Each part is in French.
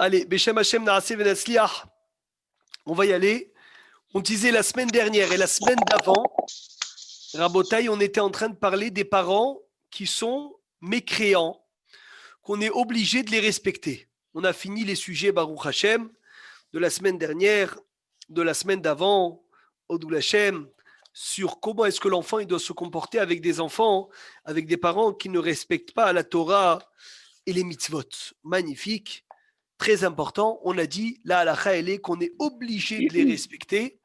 Allez, Beshem Hashem Naaseh Venasliach. On va y aller. On disait la semaine dernière et la semaine d'avant, Rabotaï, on était en train de parler des parents qui sont mécréants, qu'on est obligé de les respecter. On a fini les sujets Baruch Hashem de la semaine dernière, de la semaine d'avant, Odul Hashem, sur comment est-ce que l'enfant il doit se comporter avec des enfants, avec des parents qui ne respectent pas la Torah et les mitzvot. Magnifique, très important. On a dit, la halakha, elle est qu'on est obligé de les respecter,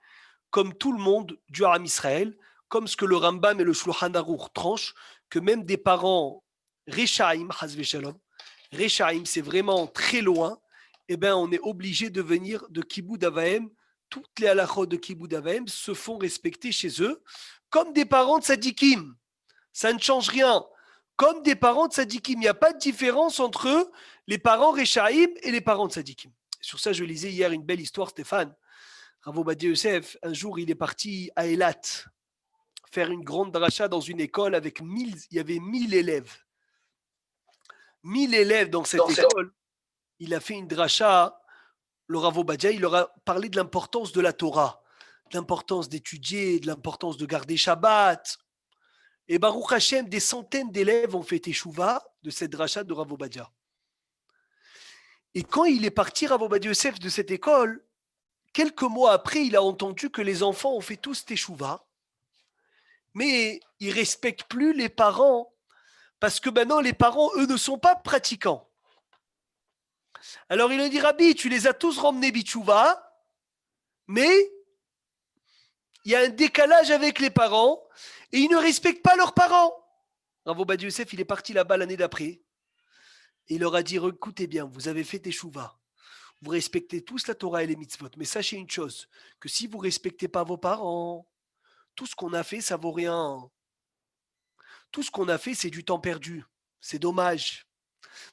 comme tout le monde du Haram Israël, comme ce que le Rambam et le Shulchan Aruch tranchent, que même des parents Rechaim, Hazve Shalom, Rechaim, c'est vraiment très loin, eh bien, on est obligé de venir de Kiboud Avahem. Toutes les halachot de Kiboud Avahem se font respecter chez eux, comme des parents de Sadikim. Ça ne change rien. Comme des parents de Sadikim, il n'y a pas de différence entre les parents Rechaim et les parents de Sadikim. Sur ça, je lisais hier une belle histoire, Stéphane. Rav Ovadia Yosef, un jour, il est parti à Eilat faire une grande dracha dans une école avec il y avait 1000 élèves. 1000 élèves dans cette école. Il a fait une dracha, le Rav Ovadia, il leur a parlé de l'importance de la Torah, de l'importance d'étudier, de l'importance de garder Shabbat. Et Baruch Hashem, des centaines d'élèves ont fait teshuva de cette dracha de Rav Ovadia. Et quand il est parti, Rav Ovadia Yosef, de cette école, quelques mois après, il a entendu que les enfants ont fait tous teshuva, mais ils ne respectent plus les parents, parce que maintenant, les parents, eux, ne sont pas pratiquants. Alors il a dit, Rabbi, tu les as tous ramenés bitchouva, mais il y a un décalage avec les parents, et ils ne respectent pas leurs parents. Rav Ovadia Yosef, il est parti là-bas l'année d'après, et il leur a dit, écoutez bien, vous avez fait teshuva, vous respectez tous la Torah et les mitzvot, mais sachez une chose, que si vous ne respectez pas vos parents, tout ce qu'on a fait, ça vaut rien. Tout ce qu'on a fait, c'est du temps perdu. C'est dommage.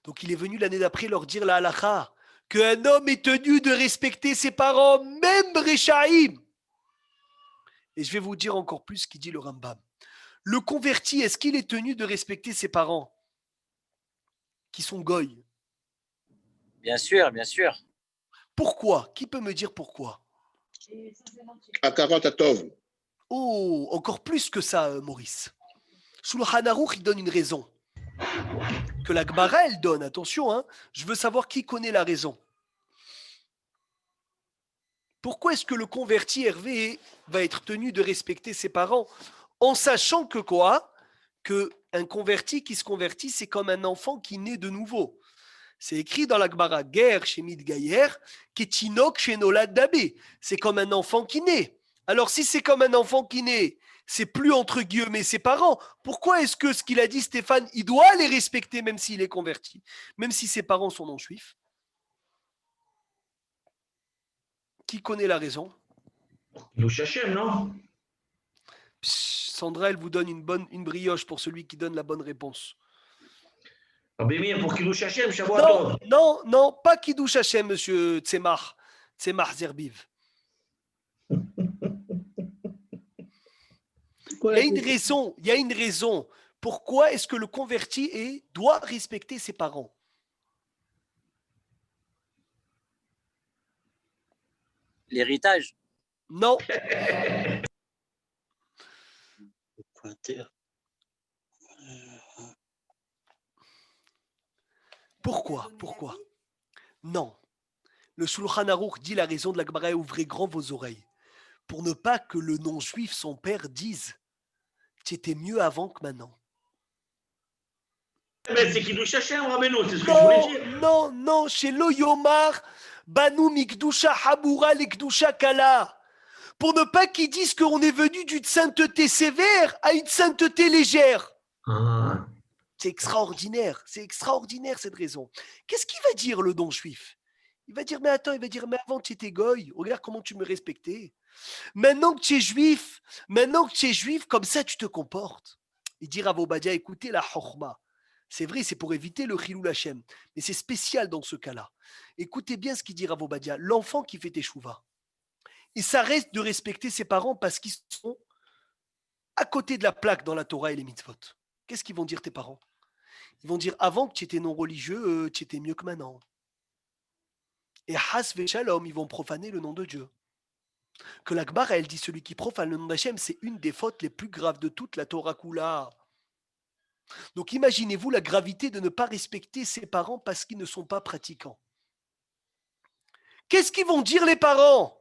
Donc il est venu l'année d'après leur dire la halakha, qu'un homme est tenu de respecter ses parents, même Rechaim. Et je vais vous dire encore plus ce qu'il dit le Rambam. Le converti, est-ce qu'il est tenu de respecter ses parents qui sont goy? Bien sûr, bien sûr. Pourquoi? Qui peut me dire pourquoi? Akarat Atov. Oh, encore plus que ça, Maurice. Shulchan Aruch, il donne une raison. Que la Gemara, elle donne. Attention, hein, je veux savoir qui connaît la raison. Pourquoi est-ce que le converti Hervé va être tenu de respecter ses parents en sachant que quoi? Qu'un converti qui se convertit, c'est comme un enfant qui naît de nouveau. C'est écrit dans la Gemara, guerre chez Midgayer, Ketinok chez Nolad Dabé. C'est comme un enfant qui naît. Alors si c'est comme un enfant qui naît, c'est plus entre guillemets ses parents. Pourquoi est-ce que ce qu'il a dit Stéphane, il doit les respecter même s'il est converti, même si ses parents sont non juifs? Qui connaît la raison? Kiddush Hashem, non? Sandra, elle vous donne une brioche pour celui qui donne la bonne réponse. Rabbi Meir, pour Kiddush Hashem, Shavuot. Non, pas Kiddush Hashem, monsieur Tzemach Zerbiv. Il y a une raison. Pourquoi est-ce que le converti doit respecter ses parents? L'héritage. Non. Pourquoi? Non. Le Shulchan Aruch dit la raison de la Gemara, ouvrez grand vos oreilles. Pour ne pas que le non-juif, son père, dise tu étais mieux avant que maintenant. Mais c'est Kiddush Hashem, Rabbeinu, c'est ce que je voulais dire. Non, chez Lo Yomar, Banu Mikdusha Habura Lekdusha Kala. Pour ne pas qu'ils disent qu'on est venu d'une sainteté sévère à une sainteté légère. Ah. C'est extraordinaire cette raison. Qu'est-ce qu'il va dire le non-juif? Il va dire, mais attends, mais avant tu étais goy, regarde comment tu me respectais. Maintenant que tu es juif, comme ça tu te comportes. Il dit Rav Ovadia, écoutez la chorma. C'est vrai, c'est pour éviter le chilul Hashem, mais c'est spécial dans ce cas-là. Écoutez bien ce qu'il dit Rav Ovadia. L'enfant qui fait teshuva, il s'arrête de respecter ses parents parce qu'ils sont à côté de la plaque dans la Torah et les mitzvot. Qu'est-ce qu'ils vont dire tes parents? Ils vont dire, avant que tu étais non religieux, tu étais mieux que maintenant. Et has veshalom, ils vont profaner le nom de Dieu. Que la Gemara, elle dit celui qui profane le nom d'Hachem, c'est une des fautes les plus graves de toute la Torah Kula. Donc imaginez-vous la gravité de ne pas respecter ses parents parce qu'ils ne sont pas pratiquants. Qu'est-ce qu'ils vont dire les parents?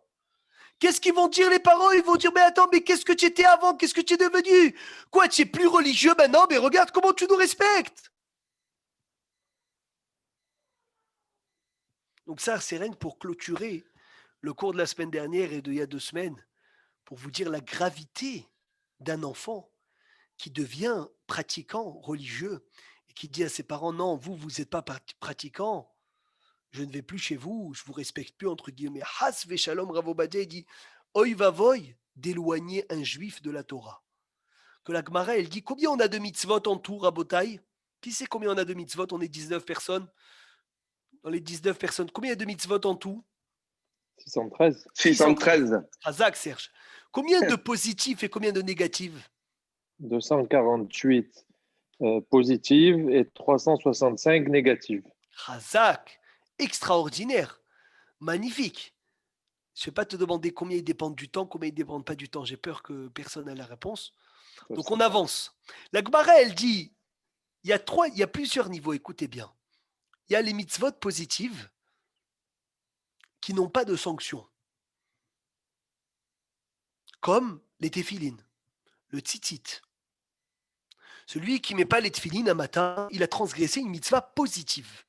Qu'est-ce qu'ils vont dire les parents? Ils vont dire, mais attends, mais qu'est-ce que tu étais avant? Qu'est-ce que tu es devenu? Quoi, tu es plus religieux maintenant? Mais regarde comment tu nous respectes. Donc ça, c'est rien que pour clôturer le cours de la semaine dernière et d'il y a 2 semaines, pour vous dire la gravité d'un enfant qui devient pratiquant, religieux, et qui dit à ses parents, non, vous n'êtes pas pratiquant, je ne vais plus chez vous, je vous respecte plus, entre guillemets. Has veshalom Rav Ovadia, il dit, oy vavoy, d'éloigner un juif de la Torah. Que la Gemara, elle dit, combien on a de mitzvot en tout, Rabotai? Qui sait combien on a de mitzvot? On est 19 personnes. Dans les 19 personnes, combien il y a de mitzvot en tout? 613. 613. Razak, Serge. Combien de positifs et combien de négatifs? 248 positives et 365 négatives. Razak, extraordinaire, magnifique. Je ne vais pas te demander combien ils dépendent du temps, combien ils ne dépendent pas du temps. J'ai peur que personne n'ait la réponse. Donc on avance. La Gemara, elle dit, il y a plusieurs niveaux, écoutez bien. Il y a les mitzvot positives qui n'ont pas de sanction. Comme les téphilines, le tzitzit. Celui qui ne met pas les téphilines un matin, il a transgressé une mitzvah positive.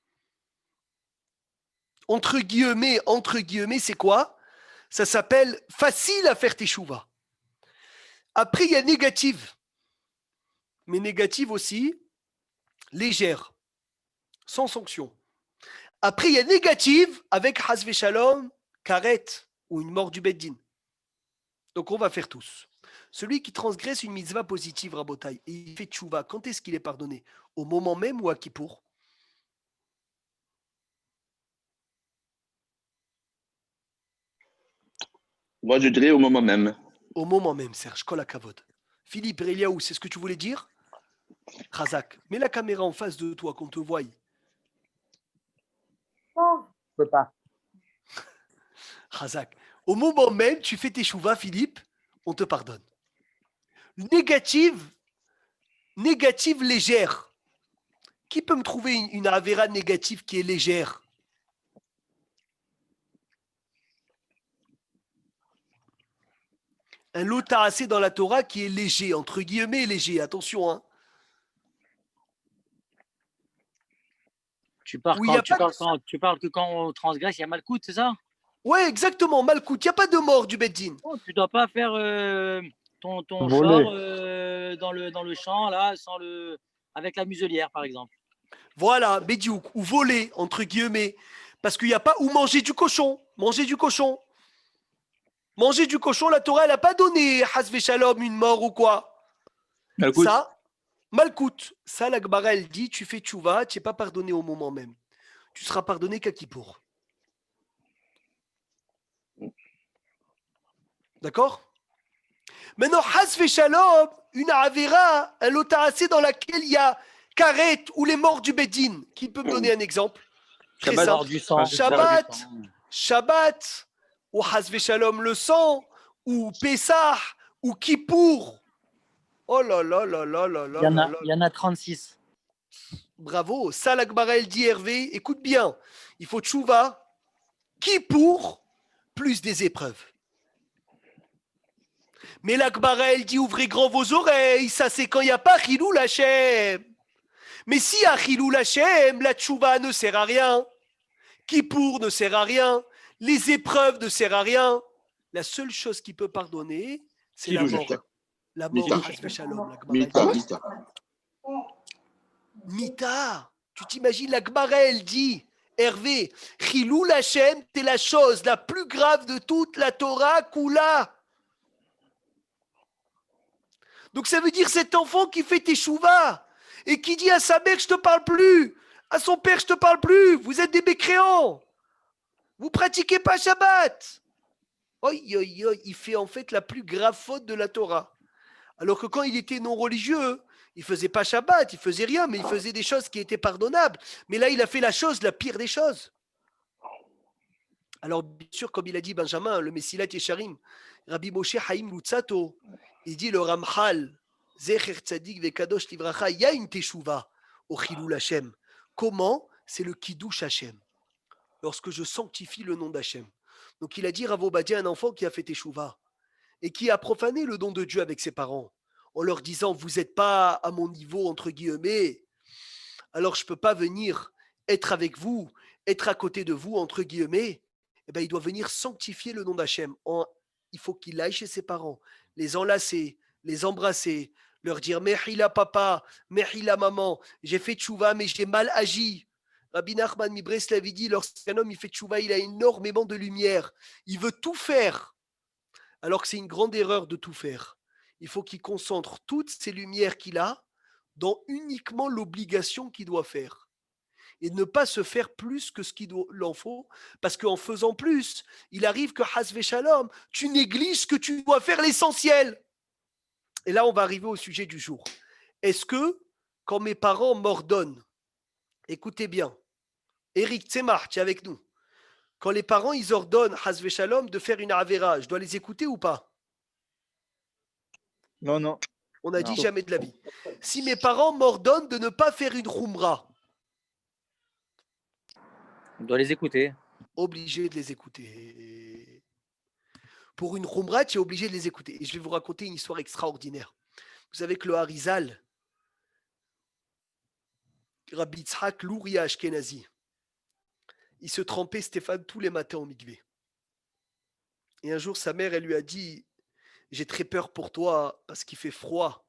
Entre guillemets, c'est quoi? Ça s'appelle facile à faire teshuva. Après, il y a négative. Mais négative aussi, légère, sans sanction. Après, il y a négative avec hasve shalom, karet, ou une mort du beddin. Donc, on va faire tous. Celui qui transgresse une mitzvah positive, Rabotai, et il fait tchouva, quand est-ce qu'il est pardonné? Au moment même ou à Kippour? Moi, je dirais au moment même. Au moment même, Serge, kol hakavod. Philippe Eliaou, c'est ce que tu voulais dire? Razak, mets la caméra en face de toi, qu'on te voie. Non, je peux pas. Razak, au moment même, tu fais tes chouvas, Philippe, on te pardonne. Négative légère. Qui peut me trouver une avéra négative qui est légère? Un lot assez dans la Torah qui est léger, entre guillemets léger, attention. Hein. Tu parles que quand on transgresse, il y a malcoute, c'est ça? Ouais, exactement, malcoute. Il n'y a pas de mort du Beddin. Oh, tu ne dois pas faire ton Voler. char dans le champ, là, avec la muselière, par exemple. Voilà, Bédiouk, ou voler, entre guillemets. Parce qu'il n'y a pas, ou manger du cochon. Manger du cochon, la Torah, elle n'a pas donné Hasve Shalom, une mort ou quoi. Malkout. Ça, malcoute. Ça, la Gemara, elle dit, tu fais tchouva, tu n'es pas pardonné au moment même. Tu seras pardonné qu'à Kippour. D'accord? Maintenant, Hasve Shalom, une Avera, un lotaracé dans laquelle il y a Karet ou les morts du Bédine. Qui peut me donner un exemple? Très Shabbat. simple. Du sang. Shabbat, ou Hasve Shalom le sang, ou Pessah, ou Kippour. Oh là là là là là là. Il y en a 36. Bravo. Ça, la Gemara, elle dit, Hervé, écoute bien. Il faut tchouva, Kippour, plus des épreuves. Mais la Gemara, elle dit, ouvrez grand vos oreilles. Ça, c'est quand il n'y a pas Chilou Hachem. Mais si y a Chilou Hachem, la tchouva ne sert à rien. Kippour ne sert à rien. Les épreuves ne servent à rien. La seule chose qui peut pardonner, c'est la mort. La mort, Hasve Shalom. Mita. Mita. Tu t'imagines, la Gemara, elle dit, Hervé, Chilou Hachem, c'est la chose la plus grave de toute la Torah Kula. Donc ça veut dire cet enfant qui fait teshuva et qui dit à sa mère, je te parle plus, à son père, je te parle plus, vous êtes des mécréants, vous pratiquez pas Shabbat. Il fait en fait la plus grave faute de la Torah. Alors que quand il était non religieux, il faisait pas Shabbat, il faisait rien, mais il faisait des choses qui étaient pardonnables. Mais là, il a fait la chose, la pire des choses. Alors, bien sûr, comme il a dit Benjamin, le Messilat Yesharim, Rabbi Moshe Haïm Lutzato, il dit le Ramchal, Zecher Tzadik Vekadosh Livracha, il y a une teshuva au Chilul Hashem. Comment? C'est le Kiddush Hashem. Lorsque je sanctifie le nom d'Hashem. Donc il a dit Rav Obadia, un enfant qui a fait teshuva et qui a profané le don de Dieu avec ses parents, en leur disant, vous n'êtes pas à mon niveau, entre guillemets, alors je ne peux pas venir être avec vous, être à côté de vous, entre guillemets. Eh bien, il doit venir sanctifier le nom d'Hachem. Il faut qu'il aille chez ses parents, les enlacer, les embrasser, leur dire Mehila papa, Mehila maman, j'ai fait tchouva, mais j'ai mal agi. Rabbi Nachman Mibreslev dit lorsqu'un homme il fait tchouva, il a énormément de lumière. Il veut tout faire, alors que c'est une grande erreur de tout faire. Il faut qu'il concentre toutes ces lumières qu'il a dans uniquement l'obligation qu'il doit faire. Et ne pas se faire plus que ce qu'il en faut, parce qu'en faisant plus, il arrive que Hasve Shalom, tu négliges ce que tu dois faire l'essentiel. Et là, on va arriver au sujet du jour. Est-ce que, quand mes parents m'ordonnent, écoutez bien, Eric Tzemar, tu es avec nous, quand les parents, ils ordonnent Hasve Shalom de faire une avéra, je dois les écouter ou pas? Non, non. On a Non. dit jamais de la vie. Si mes parents m'ordonnent de ne pas faire une khumra, On doit les écouter. obligé de les écouter. Pour une khumra, tu es obligé de les écouter. Et je vais vous raconter une histoire extraordinaire. Vous savez que le Harizal, Rabbi Yitzhak Louria Ashkenazi, il se trempait, Stéphane, tous les matins au mikvé. Et un jour, sa mère, elle lui a dit, j'ai très peur pour toi parce qu'il fait froid.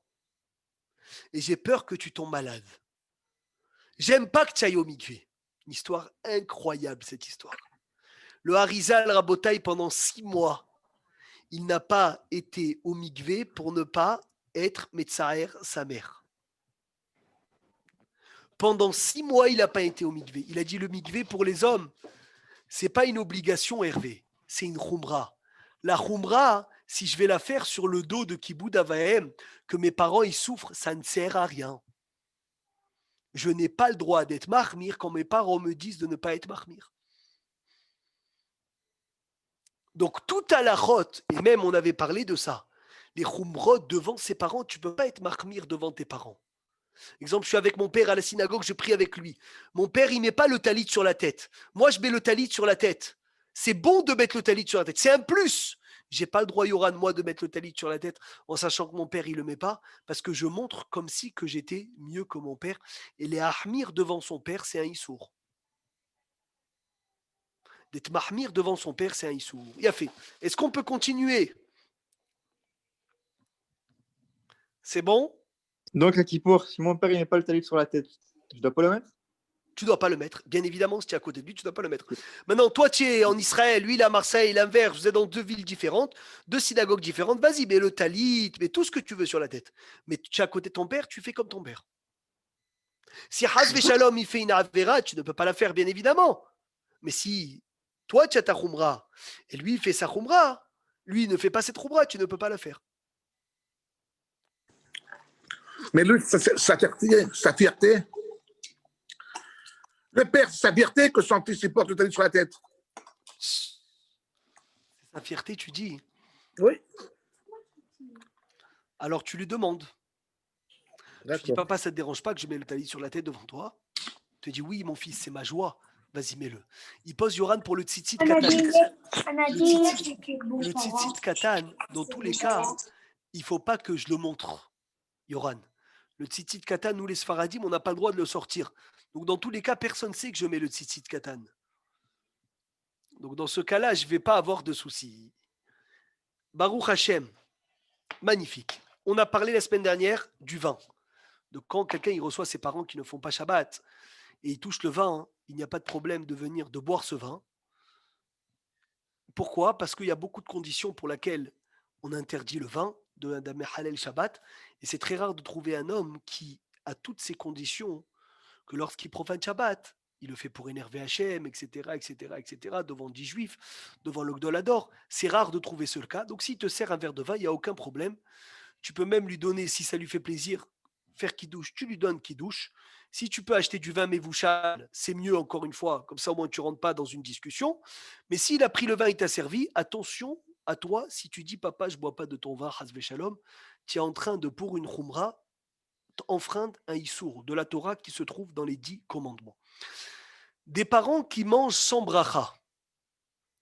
Et j'ai peur que tu tombes malade. J'aime pas que tu ailles au mikvé. Une histoire incroyable, cette histoire. Le Harizal Rabotai, pendant 6 mois, il n'a pas été au mikvé pour ne pas être Metzaer, sa mère. Pendant 6 mois, il n'a pas été au mikvé. Il a dit le mikvé pour les hommes, c'est pas une obligation, Hervé, c'est une khumra. La khumra, si je vais la faire sur le dos de Kiboud Avahem, que mes parents y souffrent, ça ne sert à rien. Je n'ai pas le droit d'être mahmir quand mes parents me disent de ne pas être mahmir. Donc tout à la rote, et même on avait parlé de ça, les khumrot devant ses parents, tu ne peux pas être mahmir devant tes parents. Exemple, je suis avec mon père à la synagogue, je prie avec lui. Mon père, il ne met pas le talit sur la tête. Moi, je mets le talit sur la tête. C'est bon de mettre le talit sur la tête. C'est un plus. Je n'ai pas le droit, Yoran, moi, de mettre le talit sur la tête en sachant que mon père, il ne le met pas, parce que je montre comme si que j'étais mieux que mon père. Et les ahmir devant son père, c'est un issour. D'être mahmir devant son père, c'est un issour. Il a fait. Est-ce qu'on peut continuer? C'est bon? Donc, à Kippour, si mon père il met pas le talit sur la tête, je dois pas le mettre? Tu ne dois pas le mettre. Bien évidemment, si tu es à côté de lui, tu ne dois pas le mettre. Maintenant, toi, tu es en Israël, lui, il est à Marseille, l'inverse. Vous êtes dans 2 villes différentes, 2 synagogues différentes. Vas-y, mets le talit, mets tout ce que tu veux sur la tête. Mais tu es à côté de ton père, tu fais comme ton père. Si Hasve Shalom, il fait une avéra, tu ne peux pas la faire, bien évidemment. Mais si toi, tu as ta khumra, et lui, il fait sa khumra, lui, il ne fait pas cette khumra, tu ne peux pas la faire. Mais lui, sa fierté. Le père, c'est sa fierté que son fils il porte le talit sur la tête. C'est sa fierté, tu dis. Oui. Alors tu lui demandes. Tu dis, D'accord. papa, ça ne te dérange pas que je mette le talit sur la tête devant toi? Il te dit, oui, mon fils, c'est ma joie. Vas-y, mets-le. Il pose Yoran pour le tzitzit katan. Le tzitzit katan, dans tous les cas, il ne faut pas que je le montre, Yoran. Le tzitzit katan, nous les Sfaradim, on n'a pas le droit de le sortir. Donc dans tous les cas, personne ne sait que je mets le tzitzit katan. Donc dans ce cas-là, je ne vais pas avoir de soucis. Baruch Hashem, magnifique. On a parlé la semaine dernière du vin. De quand quelqu'un il reçoit ses parents qui ne font pas Shabbat et il touche le vin, hein, il n'y a pas de problème de boire ce vin. Pourquoi? Parce qu'il y a beaucoup de conditions pour lesquelles on interdit le vin d'un Halal Shabbat. Et c'est très rare de trouver un homme qui a toutes ces conditions que lorsqu'il profane Shabbat, il le fait pour énerver Hachem, etc., devant 10 juifs, devant le Gdolador. C'est rare de trouver ce cas. Donc s'il te sert un verre de vin, il n'y a aucun problème. Tu peux même lui donner, si ça lui fait plaisir, faire kidouche, tu lui donnes kidouche. Si tu peux acheter du vin mévouchal, c'est mieux encore une fois, comme ça au moins tu ne rentres pas dans une discussion. Mais s'il a pris le vin et t'a servi, attention à toi, si tu dis papa, je ne bois pas de ton vin, hasve shalom, tu es en train de, pour une khumra, enfreindre un issour de la Torah qui se trouve dans les 10 commandements. Des parents qui mangent sans bracha.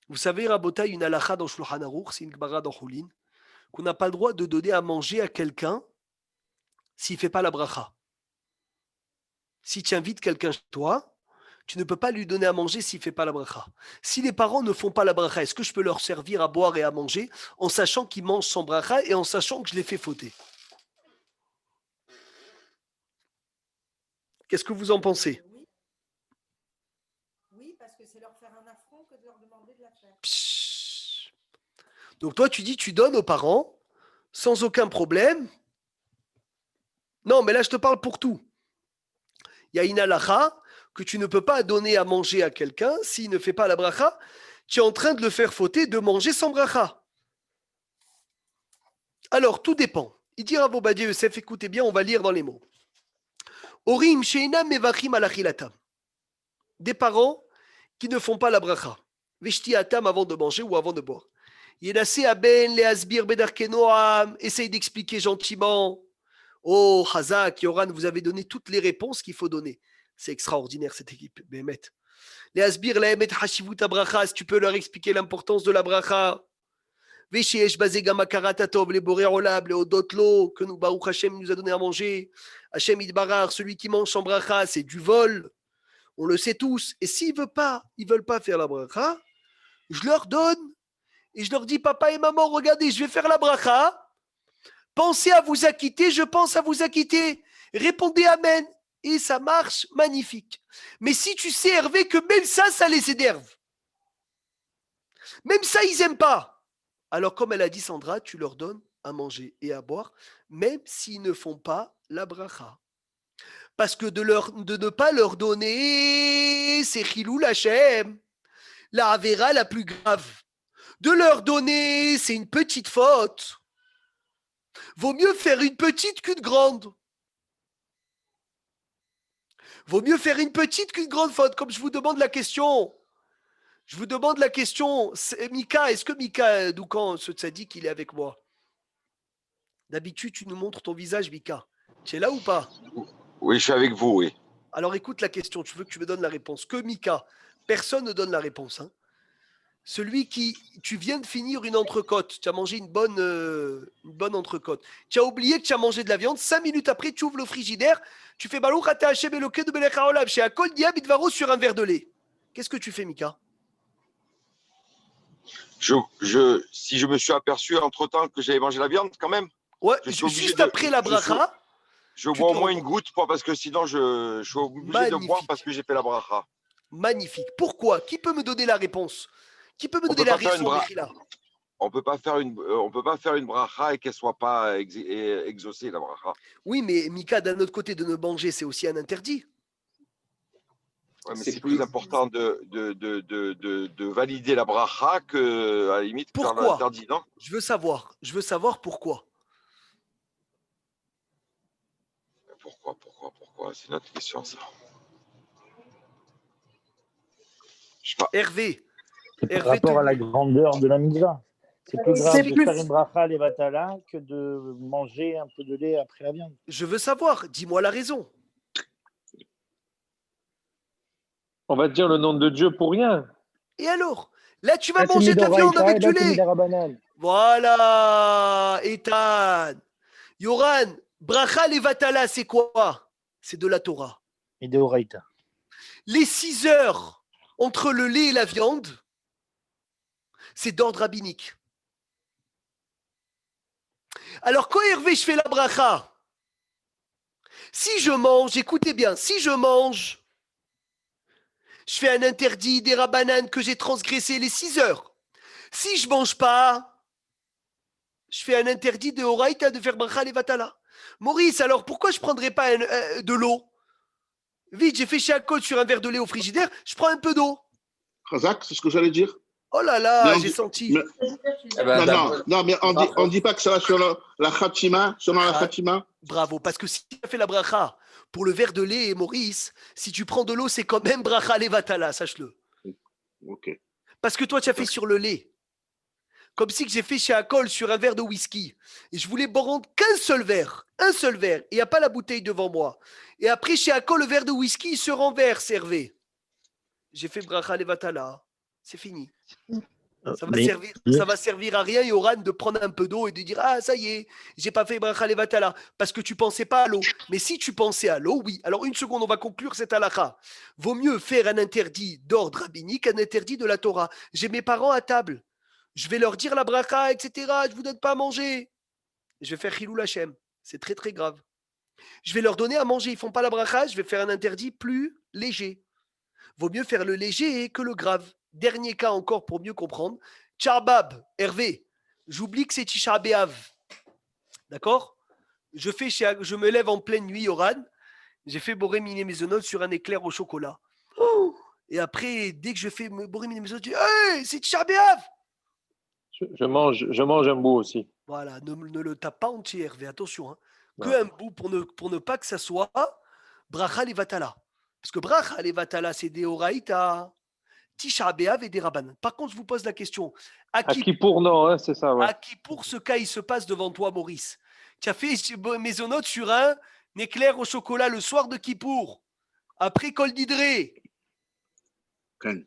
Vous savez, Rabotai, une halakha dans Shulchan Aruch, c'est une gbara dans Choulin, qu'on n'a pas le droit de donner à manger à quelqu'un s'il ne fait pas la bracha. Si tu invites quelqu'un chez toi, tu ne peux pas lui donner à manger s'il ne fait pas la bracha. Si les parents ne font pas la bracha, est-ce que je peux leur servir à boire et à manger en sachant qu'ils mangent sans bracha et en sachant que je les fais fauter? Qu'est-ce que vous en pensez? Oui, parce que c'est leur faire un affront que de leur demander de la faire. Psst. Donc toi, tu dis, tu donnes aux parents sans aucun problème. Non, mais là, je te parle pour tout. Il y a une halakha que tu ne peux pas donner à manger à quelqu'un s'il ne fait pas la bracha. Tu es en train de le faire fauter de manger sans bracha. Alors, tout dépend. Il dit Rav Ovadia Yosef, écoutez bien, on va lire dans les mots. Orim she'inam mevachim al achilatam. Des parents qui ne font pas la bracha. Veshtiatam avant de manger ou avant de boire. Yenase aben leasbir bedarke noam. Essaye d'expliquer gentiment. Oh, Hazak, Yoran, vous avez donné toutes les réponses qu'il faut donner. C'est extraordinaire cette équipe. Bémet. Les Asbir, la Emet Hashivut Abracha, si tu peux leur expliquer l'importance de la bracha. Veshesh Bazegama Karatatov, les Boré Olab, les Odotlo, que nous, Baruch Hashem nous a donné à manger. Hashem Idbarar, celui qui mange sans bracha, c'est du vol. On le sait tous. Et s'ils ne veulent pas faire la bracha, je leur donne. Et je leur dis, papa et maman, regardez, je vais faire la bracha. Pensez à vous acquitter, je pense à vous acquitter. Répondez Amen. Et ça marche magnifique. Mais si tu sais, Hervé, que même ça les énerve. Même ça, ils n'aiment pas. Alors, comme elle a dit Sandra, tu leur donnes à manger et à boire, même s'ils ne font pas la bracha. Parce que de ne pas leur donner, c'est Chilou Hachem, la Avera la plus grave. De leur donner, c'est une petite faute. Vaut mieux faire une petite qu'une grande. Vaut mieux faire une petite qu'une grande faute. Comme je vous demande la question. Mika, est-ce que Mika Doukan, ce tzaddik, il est avec moi? D'habitude, tu nous montres ton visage, Mika. Tu es là ou pas? Oui, je suis avec vous, oui. Alors écoute la question, tu veux que tu me donnes la réponse. Que Mika, personne ne donne la réponse. Hein. Celui qui, tu viens de finir une entrecôte, tu as mangé une bonne entrecôte. Tu as oublié que tu as mangé de la viande, 5 minutes après, tu ouvres le frigidaire, tu fais Baruch Ata Hashem Elokeinu melech haolam, chez Akol Diab Idvaro sur un verre de lait. Qu'est-ce que tu fais, Mika? Si je me suis aperçu entre-temps que j'avais mangé la viande, quand même. Ouais, juste après la bracha. Je bois au moins une goutte, parce que sinon je suis obligé de boire parce que j'ai fait la bracha. Magnifique. Pourquoi? Qui peut me donner la réponse? Qui peut me donner la raison, Michila? On peut pas faire une bracha et qu'elle soit pas exaucée, la bracha. Oui, mais Mika, d'un autre côté, de ne manger, c'est aussi un interdit. Ouais, mais c'est plus important de valider la bracha que, à la limite, faire l'interdit, non? Je veux savoir pourquoi. Pourquoi? C'est notre question, ça. Hervé. Par rapport à la grandeur de la mitzvah. C'est plus grave de faire une bracha levatala que de manger un peu de lait après la viande. Je veux savoir, dis-moi la raison. On va dire le nom de Dieu pour rien. Et alors? Là, tu vas manger de la viande avec du lait. Voilà, Ethan. Yoran, bracha levatala, c'est quoi? C'est de la Torah. Et de Horaïta. Les 6 heures entre le lait et la viande, c'est d'ordre rabbinique. Alors, quand Hervé, je fais la bracha, si je mange, écoutez bien, si je mange, je fais un interdit des rabbanan que j'ai transgressé les 6 heures. Si je ne mange pas, je fais un interdit de Horaïta de faire bracha levatala. Maurice, alors pourquoi je ne prendrais pas de l'eau? Vite, j'ai fait chez Akot sur un verre de lait au frigidaire, je prends un peu d'eau. Razak, c'est ce que j'allais dire. Oh là Mais là, on j'ai dit- senti. mais- non, mais on dit pas que ça va sur la Khatima, selon la Khatima. Bravo, parce que si tu as fait la bracha pour le verre de lait, et Maurice, si tu prends de l'eau, c'est quand même bracha levatala, sache-le. Ok. Parce que toi, tu as fait sur le lait. Comme si que j'ai fait chez Akol sur un verre de whisky. Et je voulais prendre qu'un seul verre. Un seul verre. Et il n'y a pas la bouteille devant moi. Et après, chez Akol, le verre de whisky, il se renverse, Hervé. J'ai fait bracha levatala. C'est fini. Ça va servir à rien, Yoran, de prendre un peu d'eau et de dire ah, ça y est, j'ai pas fait bracha levatala. Parce que tu pensais pas à l'eau. Mais si tu pensais à l'eau, oui. Alors, une seconde, on va conclure cette halakha. Vaut mieux faire un interdit d'ordre rabbinique qu'un interdit de la Torah. J'ai mes parents à table. Je vais leur dire la bracha, etc. Je vous donne pas à manger. Je vais faire Chilou Lachem. C'est très, très grave. Je vais leur donner à manger. Ils font pas la bracha. Je vais faire un interdit plus léger. Vaut mieux faire le léger que le grave. Dernier cas encore pour mieux comprendre. Tcharbab, Hervé. J'oublie que c'est Tisha B'Av. D'accord? Je me lève en pleine nuit, Yoran. J'ai fait Boré Miné Maisonot sur un éclair au chocolat. Oh, et après, dès que je fais Boré Miné Maisonot, je dis hey, c'est Tisha B'Av. Je mange un bout aussi. Voilà, ne le tape pas entier, Hervé, attention. Hein. Que Ouais. un bout pour ne pas que ça soit Bracha Levatala. Parce que Bracha Levatala, c'est des Oraïta, Tisha B'Av et des Rabbanan. Par contre, je vous pose la question. À qui pour non, hein, c'est ça, ouais. À qui pour ce cas il se passe devant toi, Maurice? Tu as fait Maisonnote sur un éclair au chocolat le soir de Kippour, après Kol Didré. Ken.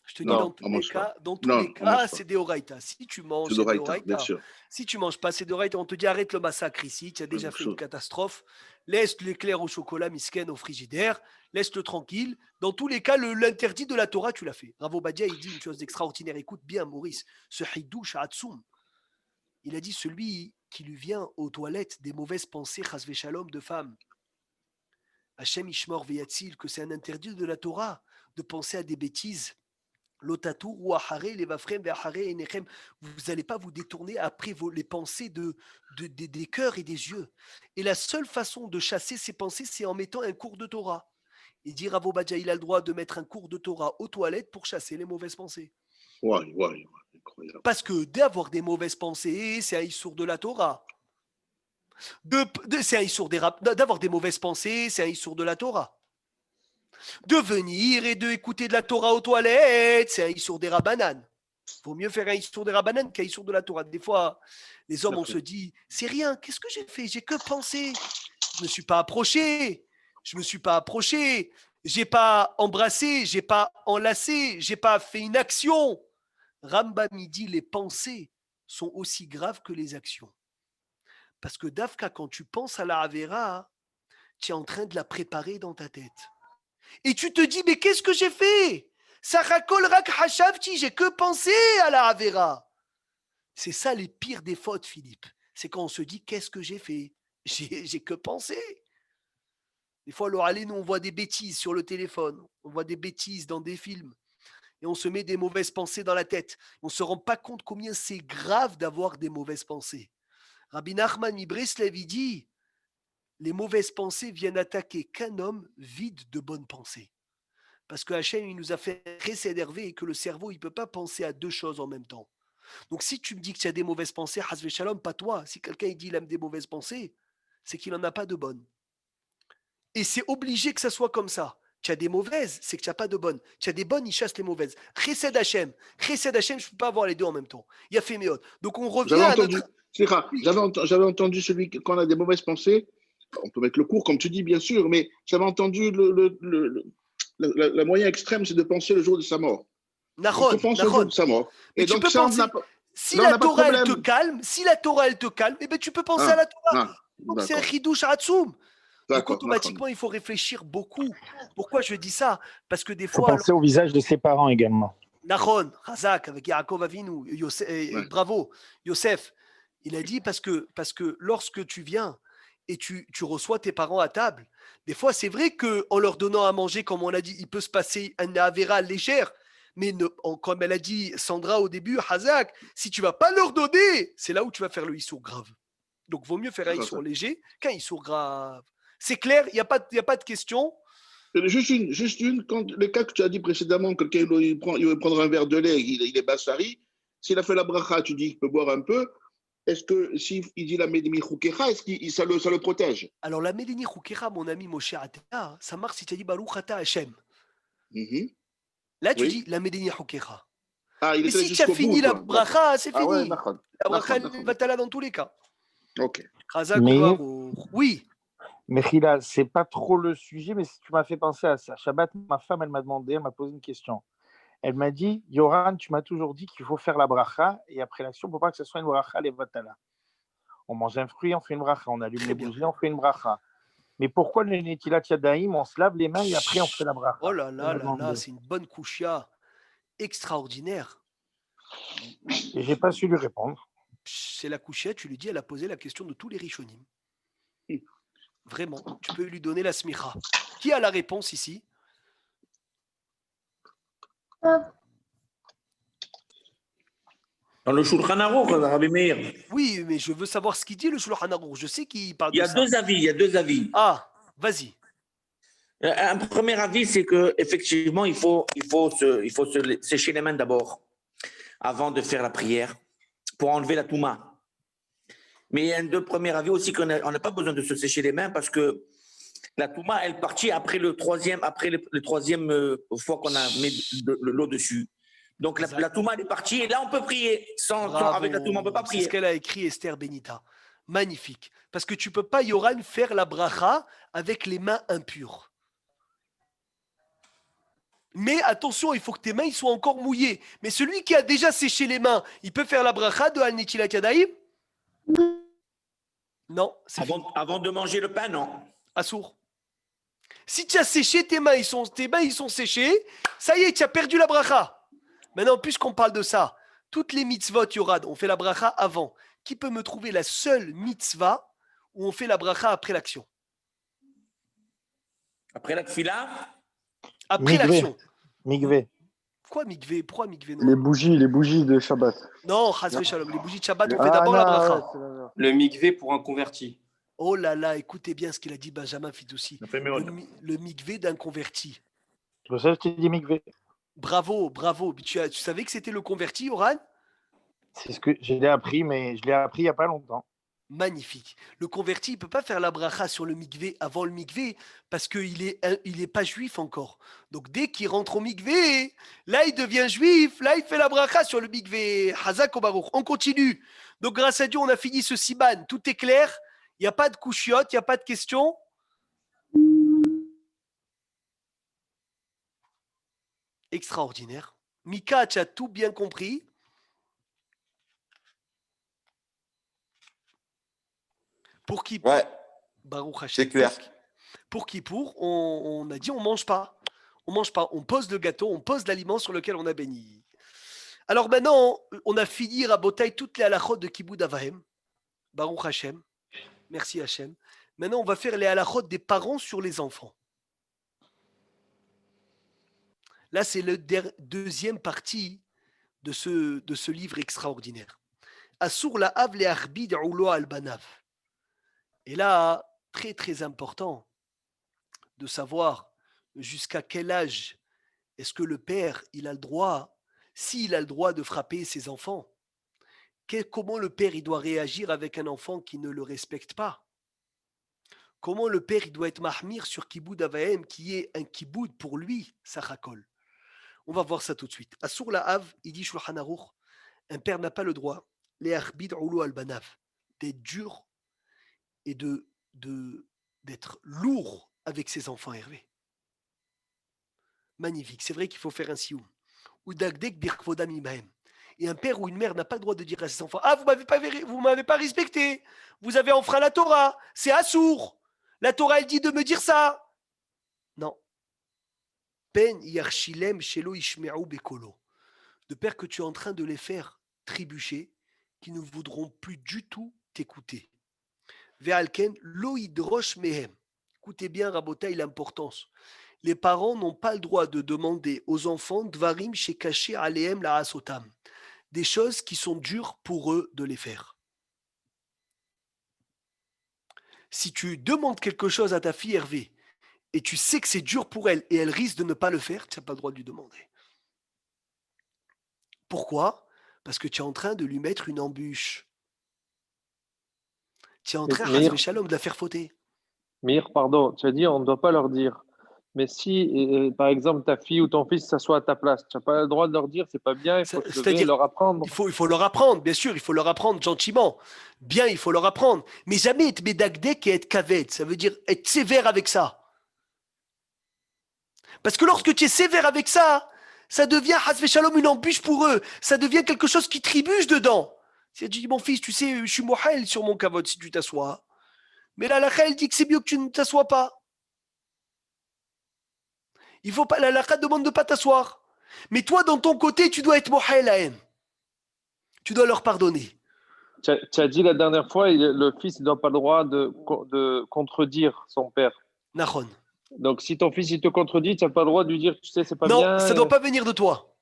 Je te dis, Non, dans tous on les mange cas, pas. dans tous Non, les on cas, mange pas. c'est des Horaïta. Si tu manges, C'est c'est des d'Oraïta, Horaïta. bien sûr. Si tu manges pas, c'est d'Horaïta. On te dit arrête le massacre ici, tu as déjà Même fait chose. une catastrophe. Laisse l'éclair au chocolat misken au frigidaire, laisse-le tranquille. Dans tous les cas, l'interdit de la Torah, tu l'as fait. Ravo Badia, il dit une chose d'extraordinaire. Écoute bien, Maurice, ce Hidouche à Hatsoum, il a dit celui qui lui vient aux toilettes des mauvaises pensées, chasvé shalom, de femmes. Hachem Ishmor Veyatzil, que c'est un interdit de la Torah de penser à des bêtises. Lotatou ou Ahare, les Vafrem, Ahare et Nechem. Vous n'allez pas vous détourner après les pensées des cœurs et des yeux. Et la seule façon de chasser ces pensées, c'est en mettant un cours de Torah. Et dire à Badja, il a le droit de mettre un cours de Torah aux toilettes pour chasser les mauvaises pensées. Ouais, incroyable. Parce que d'avoir des mauvaises pensées, c'est un issour de la Torah. C'est un issour d'avoir des mauvaises pensées, c'est un issour de la Torah. De venir et d'écouter de la Torah aux toilettes, c'est un issour des Rabbanan. Vaut mieux faire un issour des Rabbanan qu'un issour de la Torah. Des fois, les hommes, on se dit, c'est rien, qu'est-ce que j'ai fait? J'ai que pensé. Je ne me suis pas approché. J'ai pas embrassé, j'ai pas enlacé, j'ai pas fait une action. Rambam dit les pensées sont aussi graves que les actions. Parce que Dafka, quand tu penses à la Havera, tu es en train de la préparer dans ta tête. Et tu te dis, mais qu'est-ce que j'ai fait? Sarakol rak hashavti, j'ai que pensé à la Havera. C'est ça les pires des fautes, Philippe. C'est quand on se dit, qu'est-ce que j'ai fait? J'ai que pensé. Des fois, nous, on voit des bêtises sur le téléphone, on voit des bêtises dans des films, et on se met des mauvaises pensées dans la tête. On ne se rend pas compte combien c'est grave d'avoir des mauvaises pensées. Rabbi Nachman Ibreslev, il dit, les mauvaises pensées viennent attaquer qu'un homme vide de bonnes pensées. Parce que Hachem, il nous a fait préserver et que le cerveau, il ne peut pas penser à deux choses en même temps. Donc si tu me dis que tu as des mauvaises pensées, Hasve Shalom, pas toi. Si quelqu'un il dit qu'il aime des mauvaises pensées, c'est qu'il n'en a pas de bonnes. Et c'est obligé que ça soit comme ça. Tu as des mauvaises, c'est que tu n'as pas de bonnes. Tu as des bonnes, il chasse les mauvaises. Chesed Hachem, je ne peux pas avoir les deux en même temps. Il y a fait méot. Donc on revient à notre... J'avais entendu celui quand on a des mauvaises pensées, on peut mettre le cours comme tu dis bien sûr, mais j'avais entendu le moyen extrême, c'est de penser le jour de sa mort. Nahon, le jour de sa mort. Et donc ça, penser, si la Torah elle te calme, eh ben, tu peux penser à la Torah. Donc c'est un chidouche atzoum. Donc automatiquement, il faut réfléchir beaucoup. Pourquoi je dis ça? Parce que des fois... Il faut penser au visage de ses parents également. Nahon, Razak, avec Yaakov Avinu, bravo, Yosef, il a dit parce que lorsque tu viens et tu reçois tes parents à table, des fois c'est vrai qu'en leur donnant à manger, comme on l'a dit, il peut se passer un avéra légère, mais comme elle a dit Sandra au début, Hazak, si tu ne vas pas leur donner, c'est là où tu vas faire le issour grave. Donc vaut mieux faire un issour léger qu'un issour grave. C'est clair, il n'y a pas de question. Juste une, quand le cas que tu as dit précédemment, quelqu'un il veut prendre un verre de lait, il est bassari, s'il a fait la bracha, tu dis qu'il peut boire un peu, est-ce que s'il dit la Medimi Choukecha, est-ce que ça le protège? Alors, la Medini Choukecha, mon ami Moshe Atea, ça marche si tu as dit Baruch Ata Hashem. Là, tu Oui. dis la Medini Choukecha. Ah, il Mais est allé si tu as jusqu'au fini bout, la quoi. bracha, c'est Ah ouais, fini. d'accord. La bracha, D'accord. elle va t'aller dans tous les cas. Ok. Chazak Mais- Baruch. Oui. Mais Khila, c'est pas trop le sujet, mais si tu m'as fait penser à ça. Shabbat, ma femme, elle m'a demandé, elle m'a posé une question. Elle m'a dit, Yoran, tu m'as toujours dit qu'il faut faire la bracha, et après l'action, pour pas que ce soit une bracha levatala. On mange un fruit, on fait une bracha. On allume Très les bien. bougies, on fait une bracha. Mais pourquoi le netilat yadayim, on se lave les mains et après on fait la bracha? Oh là Elle là m'a là là, demandé. c'est une bonne kouchia extraordinaire. Et j'ai pas su lui répondre. C'est la couchette, tu lui dis, elle a posé la question de tous les rishonim. Vraiment, tu peux lui donner la smicha. Qui a la réponse ici? Dans le Shulchan Aruch, Rabbi Meir, Oui, mais je veux savoir ce qu'il dit le Shulchan Aruch. Je sais qu'il parle il y de a ça. deux avis. Il y a deux avis. Ah, vas-y. Un premier avis, c'est que effectivement, il faut se sécher les mains d'abord, avant de faire la prière, pour enlever la touma. Mais il y a un premier avis aussi qu'on n'a pas besoin de se sécher les mains parce que la touma, elle partit après le troisième fois qu'on a mis l'eau dessus. Donc la touma, elle est partie et là, on peut prier. Avec la touma, on ne peut pas C'est prier. ce qu'elle a écrit, Esther Benita. Magnifique. Parce que tu ne peux pas, Yoran, faire la bracha avec les mains impures. Mais attention, il faut que tes mains ils soient encore mouillées. Mais celui qui a déjà séché les mains, il peut faire la bracha de Al-Netilat Yadayim? Non, c'est avant de manger le pain, non. Assour. Si tu as séché tes mains, ils sont séchés, ça y est, tu as perdu la bracha. Maintenant, puisqu'on parle de ça, toutes les mitzvot, Yorad, on fait la bracha avant. Qui peut me trouver la seule mitzvah où on fait la bracha après l'action? Après la tfila? Après Mikvé. l'action. Mikvé. Quoi mikvé? Pourquoi mikvé? Les bougies de Shabbat. Non, chas shalom. Les bougies de Shabbat, on Ah, fait d'abord la non, bracha. ouais, c'est la- Le mikvé pour un converti. Oh là là, écoutez bien ce qu'il a dit Benjamin Fitoussi. Le mikvé d'un converti. C'est pour ça que je t'ai dit mikvé. Bravo, bravo. Tu savais que c'était le converti, Yoran? C'est ce que je l'ai appris, mais je l'ai appris il n'y a pas longtemps. Magnifique. Le converti, il ne peut pas faire la bracha sur le mikvé avant le mikvé parce qu'il est pas juif encore. Donc dès qu'il rentre au mikvé, là il devient juif, là il fait la bracha sur le mikvé. Hazak o Baruch. On continue. Donc grâce à Dieu, on a fini ce siban. Tout est clair. Il n'y a pas de couchiotte, il n'y a pas de questions. Extraordinaire. Mika, tu as tout bien compris. Pour qui? Ouais. Baruch Hashem. C'est clair. Pour Kippour, on a dit on mange pas. On mange pas. On pose le gâteau, on pose l'aliment sur lequel on a béni. Alors maintenant, on a fini Rabotai toutes les halachot de Kiboud Avahem. Baruch Hashem. Merci Hashem. Maintenant, on va faire les halachot des parents sur les enfants. Là, c'est la deuxième partie de ce livre extraordinaire. Assour la hav le arbid ulo al banav. Et là, très très important de savoir jusqu'à quel âge est-ce que le père il a le droit, s'il a le droit de frapper ses enfants. Comment le père il doit réagir avec un enfant qui ne le respecte pas? Comment le père il doit être mahmir sur Kiboud Avahem qui est un kiboud pour lui, Sachakol? On va voir ça tout de suite. Assour la hav, il dit Shulchan Aruch, un père n'a pas le droit, les arbid ulo al banav, d'être dur et d'être lourd avec ses enfants, Hervé. Magnifique. C'est vrai qu'il faut faire un sioum. Ou dagdek birkvodam imahem. Et un père ou une mère n'a pas le droit de dire à ses enfants: ah, vous m'avez pas respecté. Vous avez enfreint la Torah. C'est assour. La Torah, elle dit de me dire ça. Non. Pen yarshilem shelo ishme'u bekolo. De peur que tu es en train de les faire trébucher, qui ne voudront plus du tout t'écouter. Ve'alken lo yidrosh mehem. Écoutez bien, Rabotai, l'importance. Les parents n'ont pas le droit de demander aux enfants dvarim shekaché alehem la asotam, des choses qui sont dures pour eux de les faire. Si tu demandes quelque chose à ta fille Hervé et tu sais que c'est dur pour elle et elle risque de ne pas le faire, tu n'as pas le droit de lui demander. Pourquoi? Parce que tu es en train de lui mettre une embûche. Tu es en train, Meir, Shalom, de la faire fauter. Meir, pardon, tu as dit on ne doit pas leur dire. Mais si, par exemple, ta fille ou ton fils s'assoit à ta place, tu n'as pas le droit de leur dire c'est pas bien, il faut se lever et C'est-à-dire, leur apprendre. il faut leur apprendre, bien sûr, il faut leur apprendre gentiment. Bien, il faut leur apprendre. Mais jamais être médagdek et être kavet. Ça veut dire être sévère avec ça. Parce que lorsque tu es sévère avec ça, ça devient, hasve shalom, une embûche pour eux. Ça devient quelque chose qui trébuche dedans. Si tu dis, mon fils, tu sais, je suis mohel sur mon kavod si tu t'assois. Mais la lacha, elle dit que c'est mieux que tu ne t'assois pas. Il faut pas, la lacha demande de ne pas t'asseoir. Mais toi, dans ton côté, tu dois être mohel à eux. Tu dois leur pardonner. Tu as dit la dernière fois, le fils n'a pas le droit de contredire son père. Nahon. Donc, si ton fils il te contredit, tu n'as pas le droit de lui dire, tu sais, c'est pas non, bien. Non, ça ne doit pas venir de toi.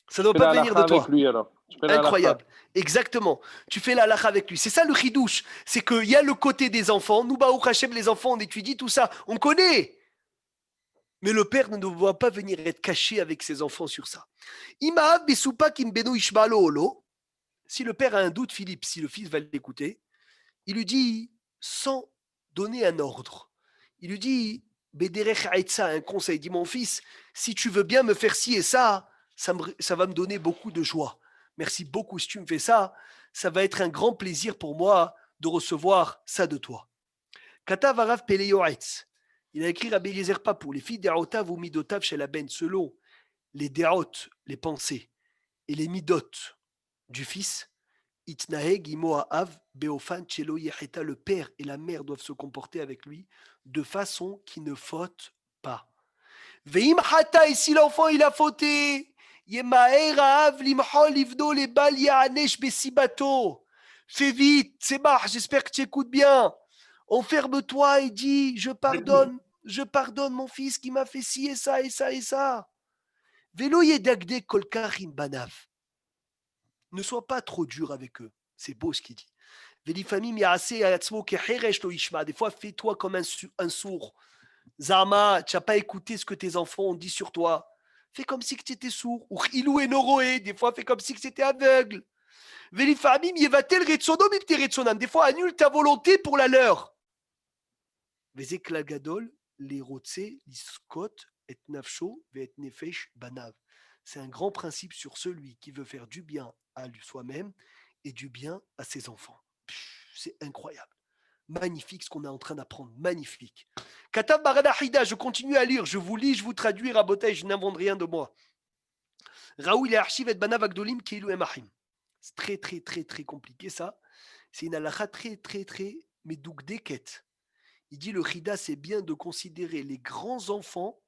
Ça ne doit pas venir de toi. Avec lui, alors. Incroyable. Exactement. Tu fais la halakha avec lui. C'est ça le chidouche. C'est qu'il y a le côté des enfants. Nous, Baruch Hashem, les enfants, on étudie tout ça. On connaît. Mais le père ne doit pas venir être caché avec ses enfants sur ça. Si le père a un doute, Philippe, si le fils va l'écouter, il lui dit, sans donner un ordre, il lui dit, un conseil, dit mon fils, si tu veux bien me faire ci et ça, ça va me donner beaucoup de joie. Merci beaucoup, si tu me fais ça, ça va être un grand plaisir pour moi de recevoir ça de toi. Katav Arav Peleyoetz, il a écrit Rabbi Eliezer Papou, les filles d'Erotav ou Midotav chez la Ben, selon les Derot, les pensées, et les Midot du fils, Itnaheg Imoav Beofan Chelo Yecheta, le père et la mère doivent se comporter avec lui de façon qui ne faute pas. Veim Hata, et si l'enfant il a fauté, Yemaer Aav Limhol Ivdo les Bal Yahanesh Besibato. Fais vite, c'est marre, j'espère que tu écoutes bien. Enferme-toi et dis, je pardonne mon fils qui m'a fait ci et ça et ça et ça. Velo Yedagde Kolkarim Banav. Ne sois pas trop dur avec eux. C'est beau ce qu'il dit. Des fois, fais-toi comme un sourd. Zama, tu n'as pas écouté ce que tes enfants ont dit sur toi. Fais comme si tu étais sourd. Ou ilou et noroé, des fois, fais comme si tu étais aveugle. Des fois, annule ta volonté pour la leur. C'est un grand principe sur celui qui veut faire du bien à soi-même et du bien à ses enfants. C'est incroyable. Magnifique ce qu'on est en train d'apprendre. Magnifique. Katav Baradahida, je continue à lire, je vous lis, je vous traduis, Rabotai, je n'invente rien de moi. Raoul et Archiv et Banav Agdolim Keilu Emahim. C'est très, très, très, très compliqué ça. C'est une halakha très, très, très, mais doukdeket. Il dit le Chida, c'est bien de considérer les grands enfants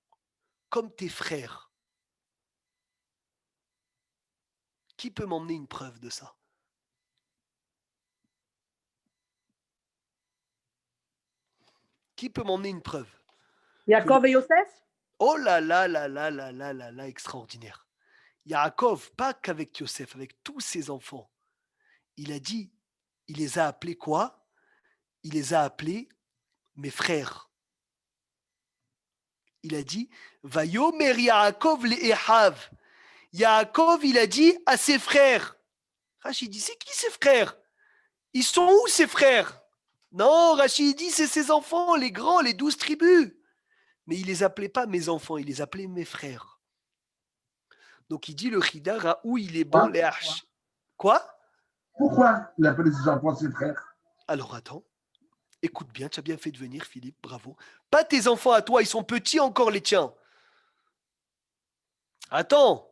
comme tes frères. Qui peut m'emmener une preuve de ça? Qui peut m'emmener une preuve? Yaakov et Yosef? Oh là là là là là là là là, extraordinaire. Yaakov, pas qu'avec Yosef, avec tous ses enfants. Il a dit, il les a appelés quoi? Il les a appelés mes frères. Il a dit, Vayomer Yaakov le Ehav. Yaakov, il a dit à ses frères. Rachid dit, c'est qui ses frères? Ils sont où ses frères? Non, Rachid dit, c'est ses enfants, les grands, les 12 tribus. Mais il les appelait pas mes enfants, il les appelait mes frères. Donc il dit le Chida, Raoult, il est bon, les H. Quoi? Pourquoi il appelle ses enfants ses frères? Alors attends, écoute bien, tu as bien fait de venir, Philippe, bravo. Pas tes enfants à toi, ils sont petits encore, les tiens. Attends.